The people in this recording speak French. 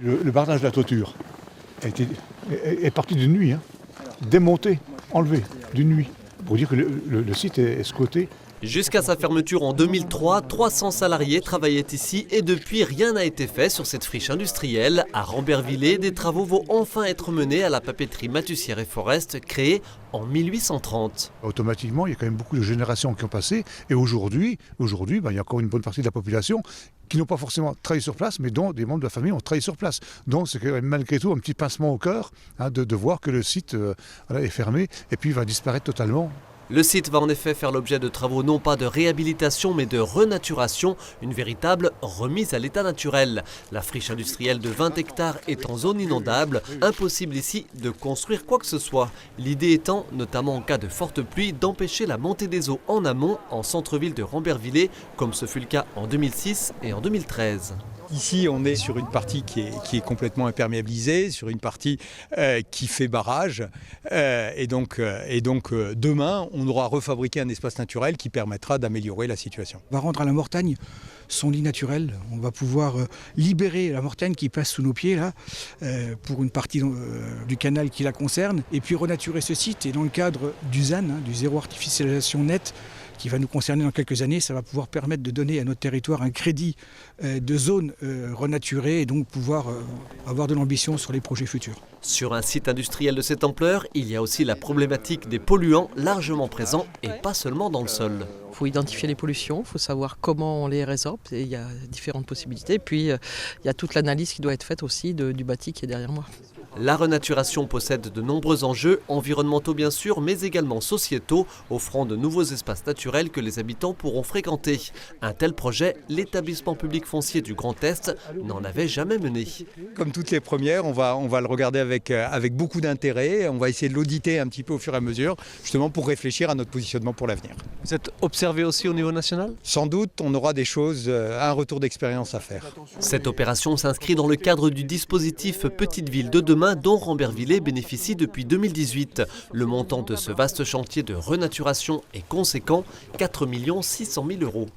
Le bardage de la toiture est parti d'une nuit, démonté, enlevé d'une nuit, pour dire que le site est squatté. Jusqu'à sa fermeture en 2003, 300 salariés travaillaient ici et depuis rien n'a été fait sur cette friche industrielle. À Rambervillers, des travaux vont enfin être menés à la papeterie Mathussière et Forest, créée en 1830. Automatiquement, il y a quand même beaucoup de générations qui ont passé et aujourd'hui, il y a encore une bonne partie de la population qui n'ont pas forcément travaillé sur place, mais dont des membres de la famille ont travaillé sur place. Donc c'est quand même malgré tout un petit pincement au cœur de voir que le site est fermé et puis va disparaître totalement. Le site va en effet faire l'objet de travaux non pas de réhabilitation mais de renaturation, une véritable remise à l'état naturel. La friche industrielle de 20 hectares est en zone inondable, impossible ici de construire quoi que ce soit. L'idée étant, notamment en cas de forte pluie, d'empêcher la montée des eaux en amont, en centre-ville de Rambervillers, comme ce fut le cas en 2006 et en 2013. Ici, on est sur une partie qui est complètement imperméabilisée, sur une partie qui fait barrage. Et donc, demain, on aura refabriqué un espace naturel qui permettra d'améliorer la situation. On va rendre à la Mortagne son lit naturel. On va pouvoir libérer la Mortagne qui passe sous nos pieds là, pour une partie du canal qui la concerne. Et puis renaturer ce site. Et dans le cadre du ZAN, du zéro artificialisation nette, qui va nous concerner dans quelques années, ça va pouvoir permettre de donner à notre territoire un crédit de zone renaturée et donc pouvoir avoir de l'ambition sur les projets futurs. Sur un site industriel de cette ampleur, il y a aussi la problématique des polluants largement présents et pas seulement dans le sol. Il faut identifier les pollutions, il faut savoir comment on les résorbe, et il y a différentes possibilités. Et puis il y a toute l'analyse qui doit être faite aussi du bâti qui est derrière moi. La renaturation possède de nombreux enjeux, environnementaux bien sûr, mais également sociétaux, offrant de nouveaux espaces naturels que les habitants pourront fréquenter. Un tel projet, l'établissement public foncier du Grand Est n'en avait jamais mené. Comme toutes les premières, on va le regarder avec beaucoup d'intérêt. On va essayer de l'auditer un petit peu au fur et à mesure, justement pour réfléchir à notre positionnement pour l'avenir. Vous êtes observé aussi au niveau national ? Sans doute, on aura des choses, un retour d'expérience à faire. Cette opération s'inscrit dans le cadre du dispositif Petite Ville de demain dont Rambervillers bénéficie depuis 2018. Le montant de ce vaste chantier de renaturation est conséquent, 4 600 000 €.